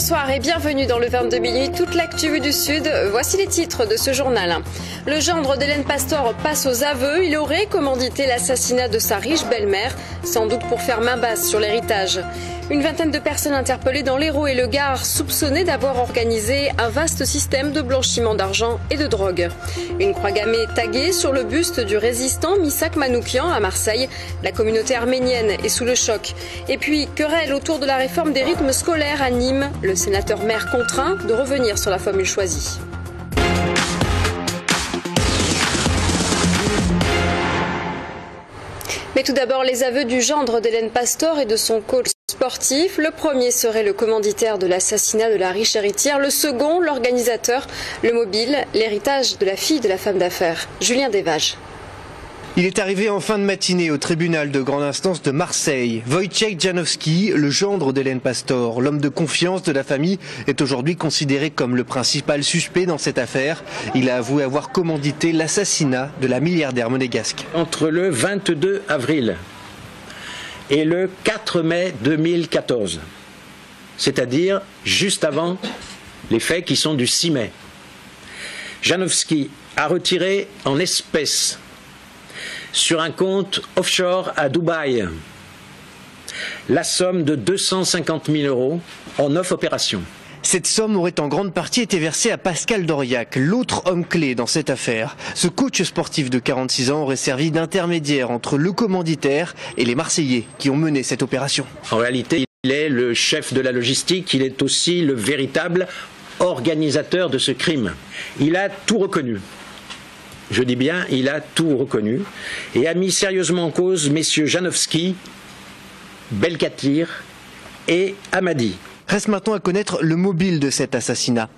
Bonsoir et bienvenue dans le 22 minuit, toute l'actu vue du Sud. Voici les titres de ce journal. Le gendre d'Hélène Pastor passe aux aveux. Il aurait commandité l'assassinat de sa riche belle-mère, sans doute pour faire main basse sur l'héritage. Une vingtaine de personnes interpellées dans l'Hérault et le Gard, soupçonnées d'avoir organisé un vaste système de blanchiment d'argent et de drogue. Une croix gammée taguée sur le buste du résistant Missak Manoukian à Marseille. La communauté arménienne est sous le choc. Et puis, querelle autour de la réforme des rythmes scolaires à Nîmes. Le sénateur maire contraint de revenir sur la formule choisie. Mais tout d'abord, les aveux du gendre d'Hélène Pastor et de son coach sportif. Le premier serait le commanditaire de l'assassinat de la riche héritière. Le second, l'organisateur, le mobile, l'héritage de la fille de la femme d'affaires. Julien Desvages. Il est arrivé en fin de matinée au tribunal de grande instance de Marseille. Wojciech Janowski, le gendre d'Hélène Pastor, l'homme de confiance de la famille, est aujourd'hui considéré comme le principal suspect dans cette affaire. Il a avoué avoir commandité l'assassinat de la milliardaire monégasque. Entre le 22 avril et le 4 mai 2014, c'est-à-dire juste avant les faits qui sont du 6 mai, Janowski a retiré en espèces sur un compte offshore à Dubaï la somme de 250 000 € en 9 opérations. Cette somme aurait en grande partie été versée à Pascal Doriac, l'autre homme clé dans cette affaire. Ce coach sportif de 46 ans aurait servi d'intermédiaire entre le commanditaire et les Marseillais qui ont mené cette opération. En réalité, il est le chef de la logistique, il est aussi le véritable organisateur de ce crime. Il a tout reconnu. Je dis bien, il a tout reconnu et a mis sérieusement en cause messieurs Janowski, Belkatir et Hamadi. Reste maintenant à connaître le mobile de cet assassinat.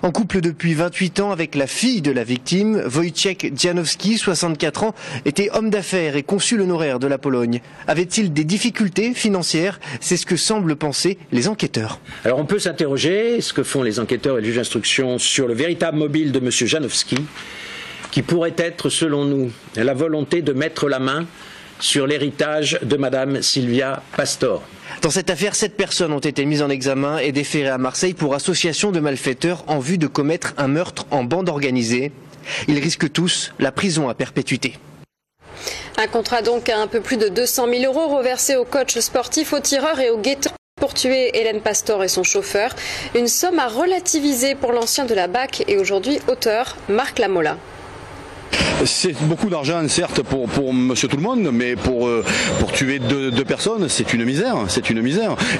En couple depuis 28 ans avec la fille de la victime, Wojciech Janowski, 64 ans, était homme d'affaires et consul honoraire de la Pologne. Avait-il des difficultés financières? C'est ce que semblent penser les enquêteurs. Alors on peut s'interroger, ce que font les enquêteurs et le juge d'instruction, sur le véritable mobile de monsieur Janowski, qui pourrait être, selon nous, la volonté de mettre la main sur l'héritage de madame Sylvia Pastor. Dans cette affaire, 7 personnes ont été mises en examen et déférées à Marseille pour association de malfaiteurs en vue de commettre un meurtre en bande organisée. Ils risquent tous la prison à perpétuité. Un contrat donc à un peu plus de 200 000 € reversé au coach sportif, au tireur et au guetteur pour tuer Hélène Pastor et son chauffeur. Une somme à relativiser pour l'ancien de la BAC et aujourd'hui auteur Marc Lamola. C'est beaucoup d'argent, certes, pour monsieur tout le monde, mais pour tuer deux personnes, c'est une misère,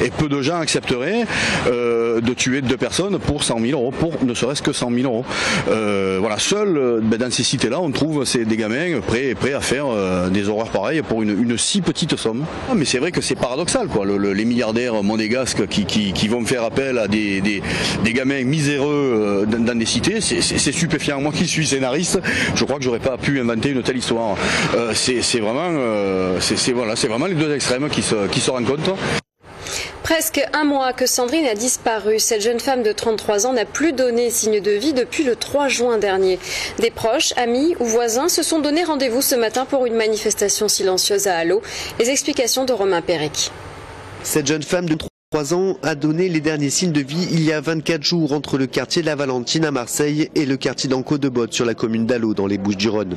Et peu de gens accepteraient de tuer 2 personnes pour 100 000 €, pour ne serait-ce que 100 000 €. Voilà, seul dans ces cités-là, on trouve des gamins prêts à faire des horreurs pareilles pour une si petite somme. Ah, mais c'est vrai que c'est paradoxal, quoi. Les milliardaires monégasques qui vont faire appel à des gamins miséreux dans des cités, c'est stupéfiant. Moi qui suis scénariste, je crois que j'aurais pas pu inventer une telle histoire. C'est vraiment les deux extrêmes qui se rencontrent. Presque un mois que Sandrine a disparu. Cette jeune femme de 33 ans n'a plus donné signe de vie depuis le 3 juin dernier. Des proches, amis ou voisins se sont donné rendez-vous ce matin pour une manifestation silencieuse à Allo. Les explications de Romain Péric. Cette jeune femme de 3 ans a donné les derniers signes de vie il y a 24 jours entre le quartier La Valentine à Marseille et le quartier d'Anco-de-Botte sur la commune d'Allo dans les Bouches-du-Rhône.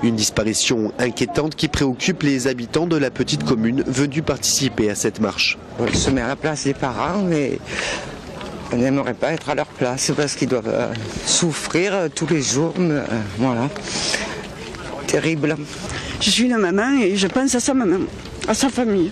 Une disparition inquiétante qui préoccupe les habitants de la petite commune venus participer à cette marche. Elle se met à la place des parents et on n'aimerait pas être à leur place parce qu'ils doivent souffrir tous les jours. Voilà, terrible. Je suis une maman et je pense à sa maman, à sa famille.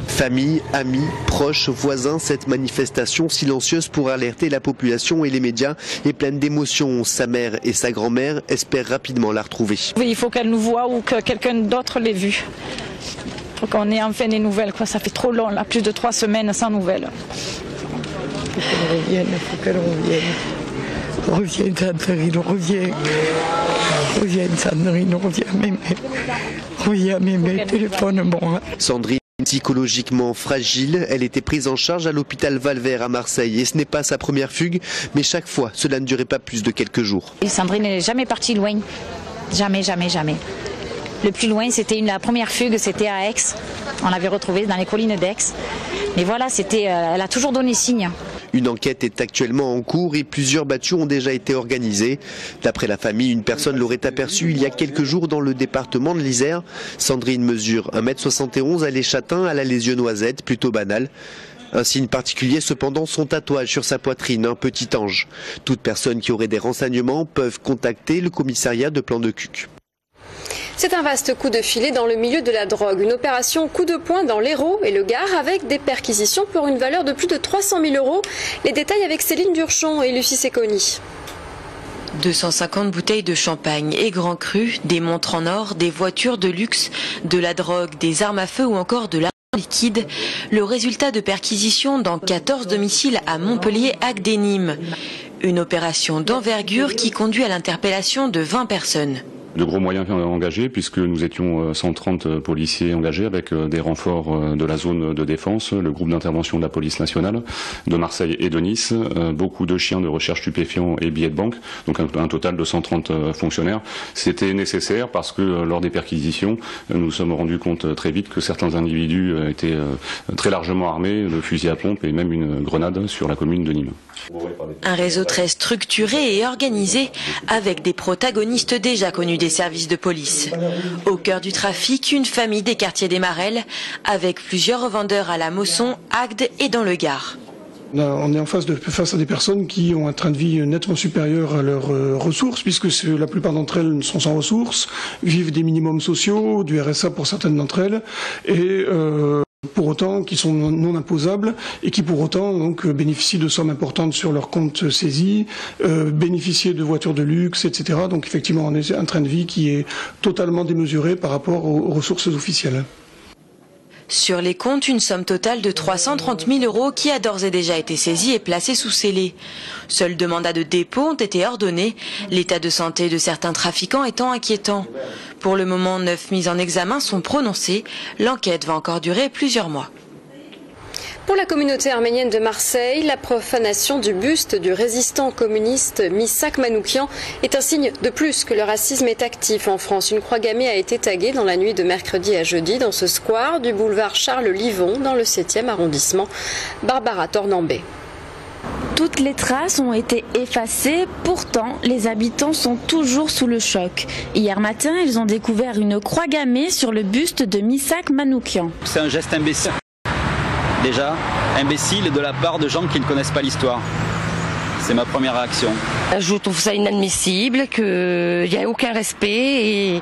Famille, amis, proches, voisins, cette manifestation silencieuse pour alerter la population et les médias est pleine d'émotions. Sa mère et sa grand-mère espèrent rapidement la retrouver. Il faut qu'elle nous voie ou que quelqu'un d'autre l'ait vue. Il faut qu'on ait enfin des nouvelles. Ça fait trop long, là, plus de 3 semaines sans nouvelles. Il faut qu'elle revienne. Reviens Sandrine, reviens. Reviens Sandrine, reviens mémé. Reviens mémé, téléphone bon. Sandrine, psychologiquement fragile, elle était prise en charge à l'hôpital Valvert à Marseille et ce n'est pas sa première fugue, mais chaque fois cela ne durait pas plus de quelques jours. Et Sandrine n'est jamais partie loin, jamais, jamais, jamais. Le plus loin, c'était la première fugue, c'était à Aix. On l'avait retrouvée dans les collines d'Aix. Mais voilà, elle a toujours donné signe. Une enquête est actuellement en cours et plusieurs battues ont déjà été organisées. D'après la famille, une personne l'aurait aperçue il y a quelques jours dans le département de l'Isère. Sandrine mesure 1m71, elle est châtain, elle a les yeux noisettes, plutôt banal. Un signe particulier cependant, son tatouage sur sa poitrine, un petit ange. Toute personne qui aurait des renseignements peuvent contacter le commissariat de Plan-de-Cuc. C'est un vaste coup de filet dans le milieu de la drogue. Une opération coup de poing dans l'Hérault et le Gard avec des perquisitions pour une valeur de plus de 300 000 €. Les détails avec Céline Durchon et Lucie Secconi. 250 bouteilles de champagne et grands crus, des montres en or, des voitures de luxe, de la drogue, des armes à feu ou encore de l'argent liquide. Le résultat de perquisition dans 14 domiciles à Montpellier, Agde et Nîmes. Une opération d'envergure qui conduit à l'interpellation de 20 personnes. De gros moyens engagés puisque nous étions 130 policiers engagés avec des renforts de la zone de défense, le groupe d'intervention de la police nationale de Marseille et de Nice, beaucoup de chiens de recherche stupéfiants et billets de banque, donc un total de 130 fonctionnaires. C'était nécessaire parce que lors des perquisitions, nous nous sommes rendus compte très vite que certains individus étaient très largement armés de fusils à pompe et même une grenade sur la commune de Nîmes. Un réseau très structuré et organisé avec des protagonistes déjà connus des services de police. Au cœur du trafic, une famille des quartiers des Marelles avec plusieurs revendeurs à la Mosson, Agde et dans le Gard. On est face à des personnes qui ont un train de vie nettement supérieur à leurs ressources, puisque la plupart d'entre elles sont sans ressources, vivent des minimums sociaux, du RSA pour certaines d'entre elles, et pour autant qui sont non imposables et qui pour autant donc bénéficient de sommes importantes sur leur compte saisis, bénéficient de voitures de luxe, etc. Donc effectivement on a un train de vie qui est totalement démesuré par rapport aux ressources officielles. Sur les comptes, une somme totale de 330 000 € qui a d'ores et déjà été saisie et placée sous scellé. Seuls 2 mandats de dépôt ont été ordonnés, l'état de santé de certains trafiquants étant inquiétant. Pour le moment, 9 mises en examen sont prononcées. L'enquête va encore durer plusieurs mois. Pour la communauté arménienne de Marseille, la profanation du buste du résistant communiste Misak Manoukian est un signe de plus que le racisme est actif en France. Une croix gammée a été taguée dans la nuit de mercredi à jeudi dans ce square du boulevard Charles Livon dans le 7e arrondissement. Barbara Tornambé. Toutes les traces ont été effacées, pourtant les habitants sont toujours sous le choc. Hier matin, ils ont découvert une croix gammée sur le buste de Misak Manoukian. C'est un geste imbécile. Déjà, imbécile de la part de gens qui ne connaissent pas l'histoire. C'est ma première réaction. Je trouve ça inadmissible, qu'il n'y a aucun respect et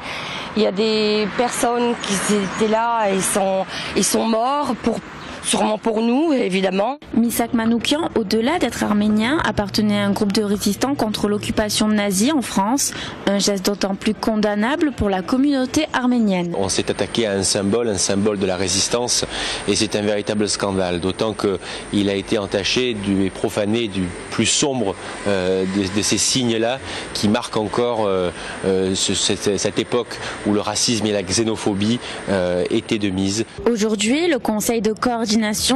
il y a des personnes qui étaient là et ils sont morts sûrement pour nous, évidemment. Misak Manoukian, au-delà d'être arménien, appartenait à un groupe de résistants contre l'occupation nazie en France. Un geste d'autant plus condamnable pour la communauté arménienne. On s'est attaqué à un symbole de la résistance, et c'est un véritable scandale. D'autant qu'il a été entaché et profané du plus sombre de ces signes-là, qui marquent encore cette époque où le racisme et la xénophobie étaient de mise. Aujourd'hui, le Conseil de coordination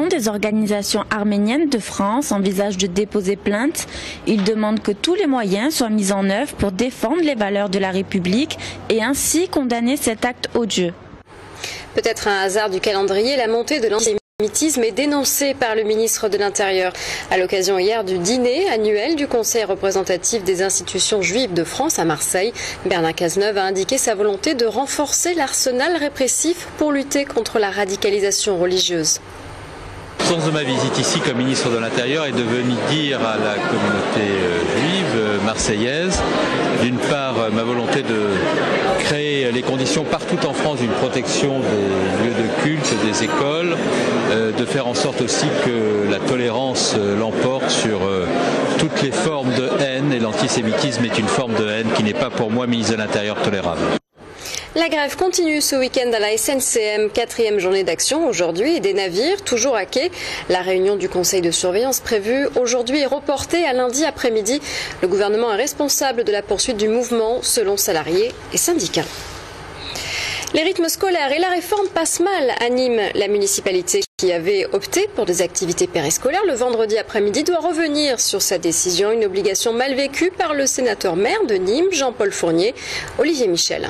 des organisations arméniennes de France envisage de déposer plainte. Il demande que tous les moyens soient mis en œuvre pour défendre les valeurs de la République et ainsi condamner cet acte odieux. Peut-être un hasard du calendrier, la montée de l'antisémitisme est dénoncée par le ministre de l'Intérieur. À l'occasion hier du dîner annuel du Conseil représentatif des institutions juives de France à Marseille, Bernard Cazeneuve a indiqué sa volonté de renforcer l'arsenal répressif pour lutter contre la radicalisation religieuse. Le sens de ma visite ici comme ministre de l'Intérieur est de venir dire à la communauté juive marseillaise, d'une part, ma volonté de créer les conditions partout en France d'une protection des lieux de culte, des écoles, de faire en sorte aussi que la tolérance l'emporte sur toutes les formes de haine, et l'antisémitisme est une forme de haine qui n'est pas pour moi, ministre de l'Intérieur, tolérable. La grève continue ce week-end à la SNCM, 4e journée d'action aujourd'hui, et des navires toujours à quai. La réunion du conseil de surveillance prévue aujourd'hui est reportée à lundi après-midi. Le gouvernement est responsable de la poursuite du mouvement, selon salariés et syndicats. Les rythmes scolaires et la réforme passent mal à Nîmes. La municipalité qui avait opté pour des activités périscolaires le vendredi après-midi doit revenir sur sa décision. Une obligation mal vécue par le sénateur maire de Nîmes, Jean-Paul Fournier, Olivier Michel.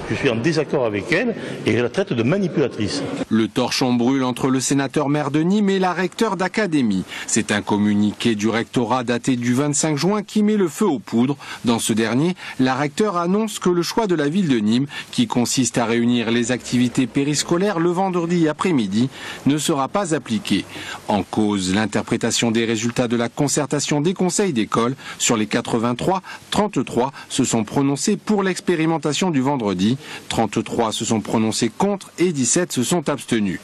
Je suis en désaccord avec elle et je la traite de manipulatrice. Le torchon brûle entre le sénateur maire de Nîmes et la recteure d'académie. C'est un communiqué du rectorat daté du 25 juin qui met le feu aux poudres. Dans ce dernier, la recteure annonce que le choix de la ville de Nîmes, qui consiste à réunir les activités périscolaires le vendredi après-midi, ne sera pas appliqué. En cause, l'interprétation des résultats de la concertation des conseils d'école. Sur les 83, 33 se sont prononcés pour l'expérimentation du vendredi, 33 se sont prononcés contre et 17 se sont abstenus.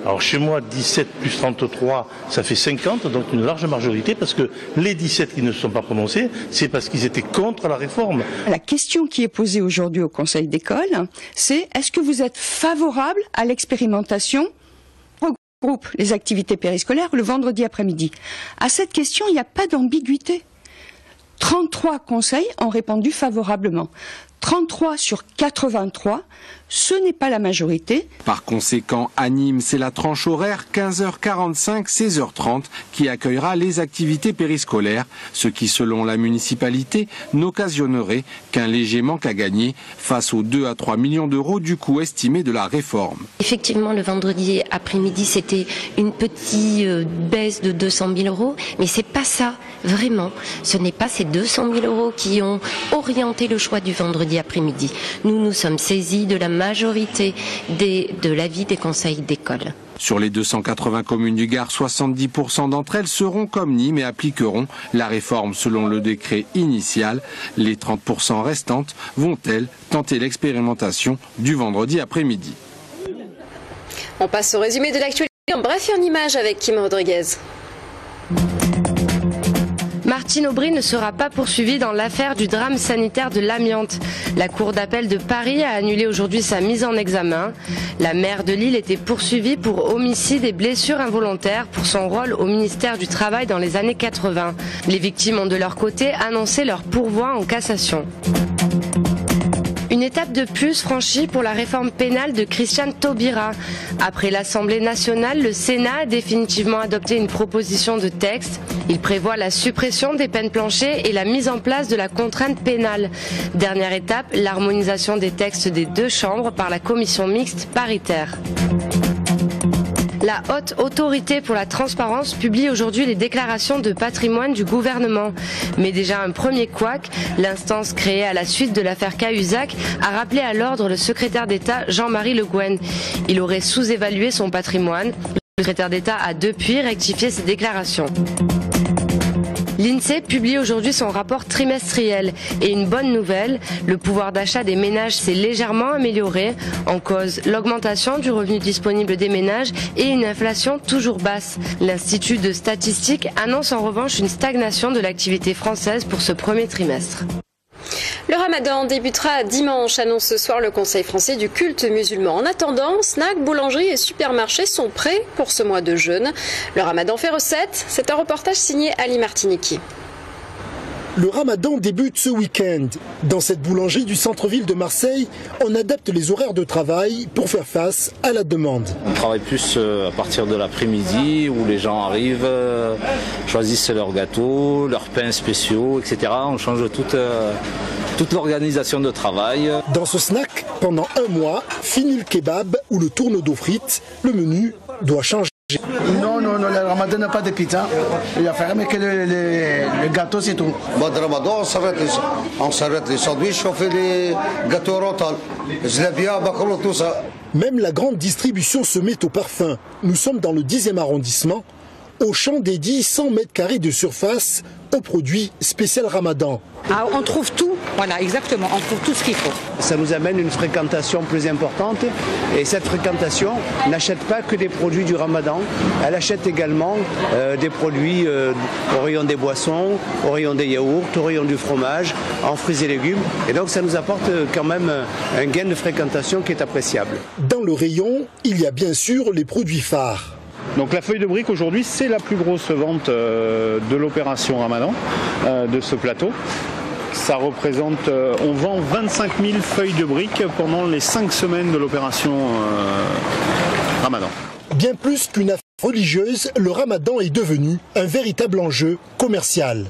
Alors chez moi, 17 plus 33, ça fait 50, donc une large majorité, parce que les 17 qui ne se sont pas prononcés, c'est parce qu'ils étaient contre la réforme. La question qui est posée aujourd'hui au conseil d'école, c'est est-ce que vous êtes favorable à l'expérimentation regroupe les activités périscolaires le vendredi après-midi? À cette question, il n'y a pas d'ambiguïté. 33 conseils ont répondu favorablement. 33 sur 83, ce n'est pas la majorité. Par conséquent, à Nîmes, c'est la tranche horaire 15h45, 16h30 qui accueillera les activités périscolaires, ce qui, selon la municipalité, n'occasionnerait qu'un léger manque à gagner face aux 2 à 3 millions d'euros du coût estimé de la réforme. Effectivement, le vendredi après-midi, c'était une petite baisse de 200 000 euros, mais c'est pas ça, vraiment. Ce n'est pas ces 200 000 euros qui ont orienté le choix du vendredi après-midi. Nous nous sommes saisis de la majorité de l'avis des conseils d'école. Sur les 280 communes du Gard, 70% d'entre elles seront comme Nîmes et appliqueront la réforme selon le décret initial. Les 30% restantes vont-elles tenter l'expérimentation du vendredi après-midi. On passe au résumé de l'actualité en bref et en image avec Kim Rodriguez. Martine Aubry ne sera pas poursuivie dans l'affaire du drame sanitaire de l'amiante. La Cour d'appel de Paris a annulé aujourd'hui sa mise en examen. La maire de Lille était poursuivie pour homicide et blessures involontaires pour son rôle au ministère du Travail dans les années 80. Les victimes ont de leur côté annoncé leur pourvoi en cassation. Une étape de plus franchie pour la réforme pénale de Christiane Taubira. Après l'Assemblée nationale, le Sénat a définitivement adopté une proposition de texte. Il prévoit la suppression des peines planchers et la mise en place de la contrainte pénale. Dernière étape, l'harmonisation des textes des deux chambres par la commission mixte paritaire. La Haute Autorité pour la Transparence publie aujourd'hui les déclarations de patrimoine du gouvernement. Mais déjà un premier couac, l'instance créée à la suite de l'affaire Cahuzac a rappelé à l'ordre le secrétaire d'État Jean-Marie Le Guen. Il aurait sous-évalué son patrimoine. Le secrétaire d'État a depuis rectifié ses déclarations. L'INSEE publie aujourd'hui son rapport trimestriel. Et une bonne nouvelle, le pouvoir d'achat des ménages s'est légèrement amélioré. En cause, l'augmentation du revenu disponible des ménages et une inflation toujours basse. L'Institut de statistique annonce en revanche une stagnation de l'activité française pour ce premier trimestre. Le ramadan débutera dimanche, annonce ce soir le Conseil français du culte musulman. En attendant, snacks, boulangeries et supermarchés sont prêts pour ce mois de jeûne. Le ramadan fait recette, c'est un reportage signé Ali Martiniki. Le ramadan débute ce week-end. Dans cette boulangerie du centre-ville de Marseille, on adapte les horaires de travail pour faire face à la demande. On travaille plus à partir de l'après-midi où les gens arrivent, choisissent leurs gâteaux, leurs pains spéciaux, etc. On change toute l'organisation de travail. Dans ce snack, pendant un mois, fini le kebab ou le tourne d'eau frites, le menu doit changer. Non, le ramadan n'a pas de pizza. Il va faire mais que le gâteau, c'est tout. Mois de ramadan, on s'arrête les sandwichs, on fait les gâteaux orientaux. Zlabia, bakolo, tout ça. Même la grande distribution se met au parfum. Nous sommes dans le 10e arrondissement. Auchan dédie 100 mètres carrés de surface aux produits spécial ramadan. Ah, on trouve tout, voilà, exactement, on trouve tout ce qu'il faut. Ça nous amène une fréquentation plus importante et cette fréquentation n'achète pas que des produits du ramadan, elle achète également des produits au rayon des boissons, au rayon des yaourts, au rayon du fromage, en fruits et légumes. Et donc ça nous apporte quand même un gain de fréquentation qui est appréciable. Dans le rayon, il y a bien sûr les produits phares. Donc la feuille de brique aujourd'hui, c'est la plus grosse vente de l'opération Ramadan, de ce plateau. Ça représente, on vend 25 000 feuilles de briques pendant les 5 semaines de l'opération Ramadan. Bien plus qu'une affaire religieuse, le Ramadan est devenu un véritable enjeu commercial.